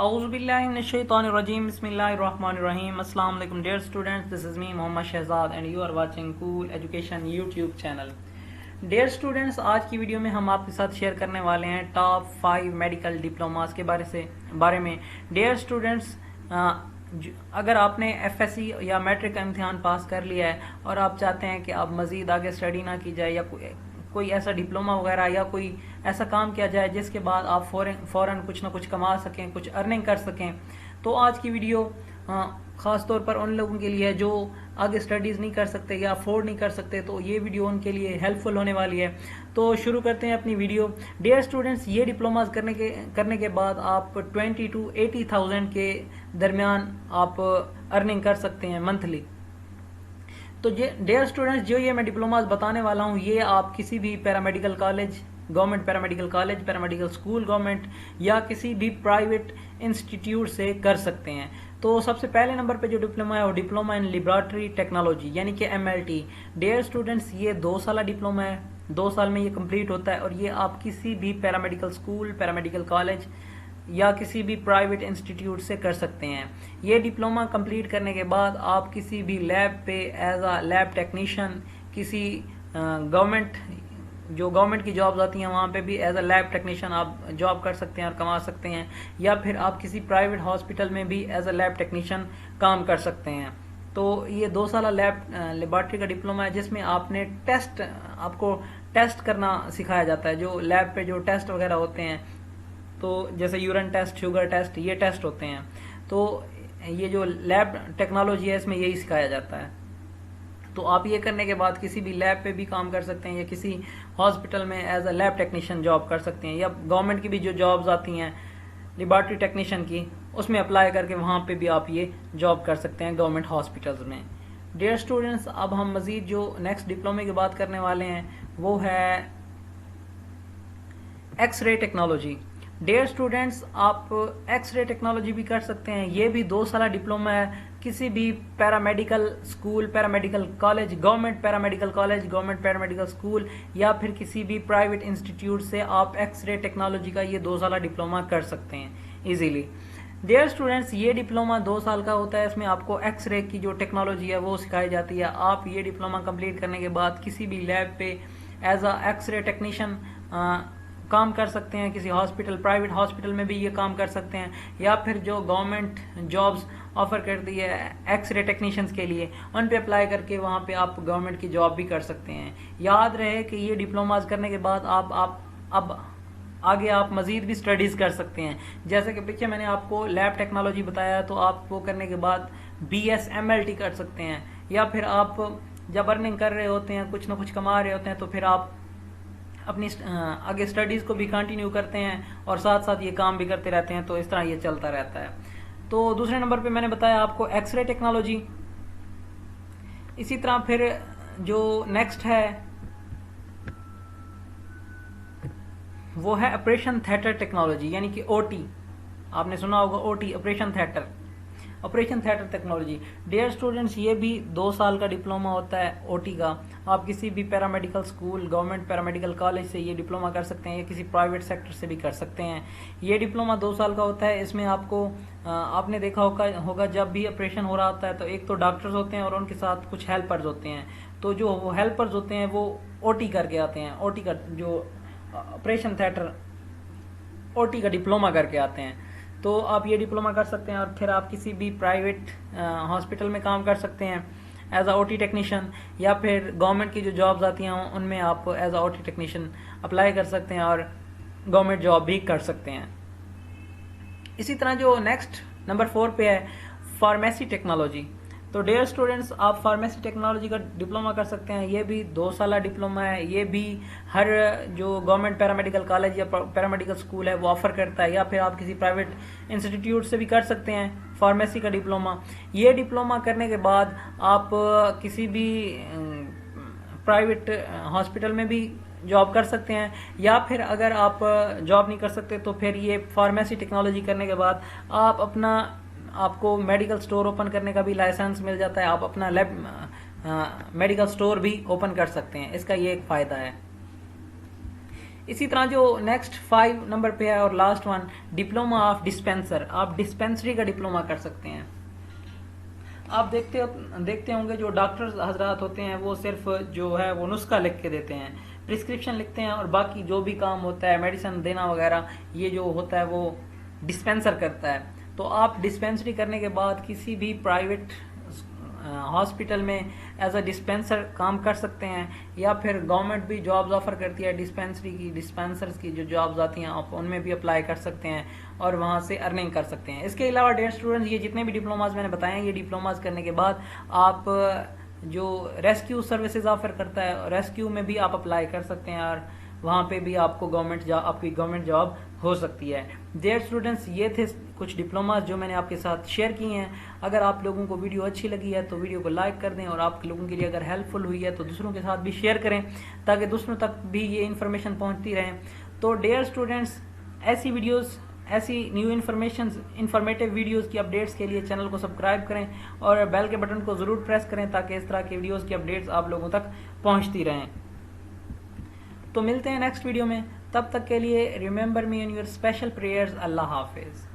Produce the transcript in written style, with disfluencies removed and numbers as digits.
Auzubillahiminash-shaytanir-rajim. Bismillahir-rahmanir-rahim. Assalamu alaikum dear students. This is me Mohammad Shehzad and you are watching Cool Education YouTube channel. Dear students, आज की video में हम आपके साथ share करने वाले हैं टॉप 5 मेडिकल डिप्लोमास के बारे में। Dear students, अगर आपने FSC या मैट्रिक का इम्तिहान पास कर लिया है और आप चाहते हैं कि आप मज़ीद आगे स्टडी ना की जाए या कोई ऐसा डिप्लोमा वगैरह या कोई ऐसा काम किया जाए जिसके बाद आप फ़ौरन कुछ ना कुछ कमा सकें, कुछ अर्निंग कर सकें, तो आज की वीडियो ख़ास तौर पर उन लोगों के लिए है जो आगे स्टडीज़ नहीं कर सकते या अफोर्ड नहीं कर सकते, तो ये वीडियो उनके लिए हेल्पफुल होने वाली है। तो शुरू करते हैं अपनी वीडियो। डियर स्टूडेंट्स, ये डिप्लोमास करने के बाद आप 20 to 80,000 के दरमियान आप अर्निंग कर सकते हैं मंथली। तो डियर स्टूडेंट्स, जो ये मैं डिप्लोमास बताने वाला हूँ ये आप किसी भी paramedical college, government paramedical college, paramedical school government या किसी भी प्राइवेट इंस्टीट्यूट से कर सकते हैं। तो सबसे पहले नंबर पे जो डिप्लोमा है वो डिप्लोमा इन लेबोरेटरी टेक्नोलॉजी यानी कि MLT। डियर स्टूडेंट्स, ये 2 साल डिप्लोमा है, 2 साल में ये कंप्लीट होता है और ये आप किसी भी पैरामेडिकल स्कूल, पैरामेडिकल कॉलेज या किसी भी प्राइवेट इंस्टीट्यूट से कर सकते हैं। ये डिप्लोमा कंप्लीट करने के बाद आप किसी भी लैब पे एज अ लैब टेक्नीशियन, किसी गवर्नमेंट की जॉब्स आती हैं वहाँ पे भी एज अ लैब टेक्नीशियन आप जॉब कर सकते हैं और कमा सकते हैं, या फिर आप किसी प्राइवेट हॉस्पिटल में भी एज अ लैब टेक्नीशियन काम कर सकते हैं। तो ये 2 साल लेबोरेटरी का डिप्लोमा है जिसमें आपको टेस्ट करना सिखाया जाता है। जो लैब पे जो टेस्ट वगैरह होते हैं, तो जैसे यूरिन टेस्ट, शुगर टेस्ट, ये टेस्ट होते हैं। तो ये जो लैब टेक्नोलॉजी है इसमें यही सिखाया जाता है। तो आप ये करने के बाद किसी भी लैब पे भी काम कर सकते हैं या किसी हॉस्पिटल में as a lab technician job कर सकते हैं, या गवर्नमेंट की भी जो जॉब्स आती हैं लेबोरेटरी टेक्नीशियन की, उसमें अप्लाई करके वहाँ पे भी आप ये जॉब कर सकते हैं गवर्नमेंट हॉस्पिटल्स में। डियर स्टूडेंट्स, अब हम मज़ीद जो नेक्स्ट डिप्लोमे की बात करने वाले हैं वो है एक्सरे टेक्नोलॉजी। डियर स्टूडेंट्स, आप एक्सरे टेक्नोलॉजी भी कर सकते हैं। ये भी 2 साल डिप्लोमा है। किसी भी paramedical school, paramedical college, government paramedical college, government paramedical school या फिर किसी भी प्राइवेट इंस्टीट्यूट से आप एक्सरे टेक्नोलॉजी का ये 2 साल डिप्लोमा कर सकते हैं इजीली। डियर स्टूडेंट्स, ये डिप्लोमा 2 साल का होता है। इसमें आपको एक्सरे की जो टेक्नोलॉजी है वो सिखाई जाती है। आप ये डिप्लोमा कंप्लीट करने के बाद किसी भी लैब पे एज अ एक्सरे टेक्नीशियन काम कर सकते हैं। किसी हॉस्पिटल, प्राइवेट हॉस्पिटल में भी ये काम कर सकते हैं, या फिर जो गवर्नमेंट जॉब्स ऑफर करती है एक्सरे टेक्नीशियंस के लिए, उन पे अप्लाई करके वहाँ पे आप गवर्नमेंट की जॉब भी कर सकते हैं। याद रहे कि ये डिप्लोमास करने के बाद अब आगे आप मज़ीद भी स्टडीज़ कर सकते हैं। जैसे कि पीछे मैंने आपको लैब टेक्नोलॉजी बताया, तो आप वो करने के बाद BS MLT कर सकते हैं, या फिर आप जब अर्निंग कर रहे होते हैं, कुछ ना कुछ कमा रहे होते हैं, तो फिर आप अपनी आगे स्टडीज़ को भी कंटिन्यू करते हैं और साथ साथ ये काम भी करते रहते हैं। तो इस तरह ये चलता रहता है। तो दूसरे नंबर पे मैंने बताया आपको एक्सरे टेक्नोलॉजी। इसी तरह फिर जो नेक्स्ट है वो है ऑपरेशन थिएटर टेक्नोलॉजी यानी कि OT। आपने सुना होगा OT, operation theatre technology. Dear students, ये भी 2 साल का डिप्लोमा होता है OT का। आप किसी भी paramedical school, government paramedical college से ये डिप्लोमा कर सकते हैं या किसी प्राइवेट सेक्टर से भी कर सकते हैं। ये डिप्लोमा 2 साल का होता है। इसमें आपको आपने देखा होगा जब भी ऑपरेशन हो रहा होता है तो एक तो डॉक्टर्स होते हैं और उनके साथ कुछ हेल्पर्स होते हैं। तो जो वो हेल्पर्स होते हैं वो OT करके आते हैं। OT का जो ऑपरेशन थिएटर OT का डिप्लोमा करके आते हैं। तो आप ये डिप्लोमा कर सकते हैं और फिर आप किसी भी प्राइवेट हॉस्पिटल में काम कर सकते हैं एज अ OT टेक्नीशियन, या फिर गवर्नमेंट की जो जॉब्स आती हैं उनमें आप as a OT technician apply कर सकते हैं और गवर्नमेंट जॉब भी कर सकते हैं। इसी तरह जो नेक्स्ट नंबर 4 पे है फार्मेसी टेक्नोलॉजी। तो डियर स्टूडेंट्स, आप फार्मेसी टेक्नोलॉजी का डिप्लोमा कर सकते हैं। ये भी 2 साल डिप्लोमा है। ये भी हर जो गवर्नमेंट पैरामेडिकल कॉलेज या पैरामेडिकल स्कूल है वो ऑफर करता है, या फिर आप किसी प्राइवेट इंस्टीट्यूट से भी कर सकते हैं फार्मेसी का डिप्लोमा। ये डिप्लोमा करने के बाद आप किसी भी प्राइवेट हॉस्पिटल में भी जॉब कर सकते हैं, या फिर अगर आप जॉब नहीं कर सकते तो फिर ये फार्मेसी टेक्नोलॉजी करने के बाद आपको मेडिकल स्टोर ओपन करने का भी लाइसेंस मिल जाता है। आप अपना मेडिकल स्टोर भी ओपन कर सकते हैं। इसका ये एक फ़ायदा है। इसी तरह जो नेक्स्ट 5 नंबर पे है और last one, diploma of dispenser. आप डिस्पेंसरी का डिप्लोमा कर सकते हैं। आप देखते होंगे जो डॉक्टर हजरात होते हैं वो सिर्फ जो है वो नुस्खा लिख के देते हैं, प्रिस्क्रिप्शन लिखते हैं, और बाकी जो भी काम होता है मेडिसिन देना वगैरह ये जो होता है वो डिस्पेंसर करता है। तो आप डिस्पेंसरी करने के बाद किसी भी प्राइवेट हॉस्पिटल में एज अ डिस्पेंसर काम कर सकते हैं, या फिर गवर्नमेंट भी जॉब्स ऑफर करती है डिस्पेंसरी की, डिस्पेंसर्स की जो जॉब्स आती हैं आप उनमें भी अप्लाई कर सकते हैं और वहां से अर्निंग कर सकते हैं। इसके अलावा डियर स्टूडेंट्स, ये जितने भी डिप्लोमाज मैंने बताए हैं, ये डिप्लोमाज करने के बाद आप जो रेस्क्यू सर्विसेज ऑफर करता है रेस्क्यू में भी आप अप्लाई कर सकते हैं और वहाँ पे भी आपको आपकी गवर्नमेंट जॉब हो सकती है। डियर स्टूडेंट्स, ये थे कुछ डिप्लोमास जो मैंने आपके साथ शेयर किए हैं। अगर आप लोगों को वीडियो अच्छी लगी है तो वीडियो को लाइक कर दें, और आप लोगों के लिए अगर हेल्पफुल हुई है तो दूसरों के साथ भी शेयर करें ताकि दूसरों तक भी ये इन्फॉर्मेशन पहुँचती रहे। तो डियर स्टूडेंट्स, ऐसी वीडियोज़, ऐसी न्यू इंफॉर्मेटिव वीडियोस की अपडेट्स के लिए चैनल को सब्सक्राइब करें और बेल के बटन को ज़रूर प्रेस करें ताकि इस तरह की वीडियोस की अपडेट्स आप लोगों तक पहुंचती रहें। तो मिलते हैं नेक्स्ट वीडियो में, तब तक के लिए remember me in your special prayers. Allah हाफिज़।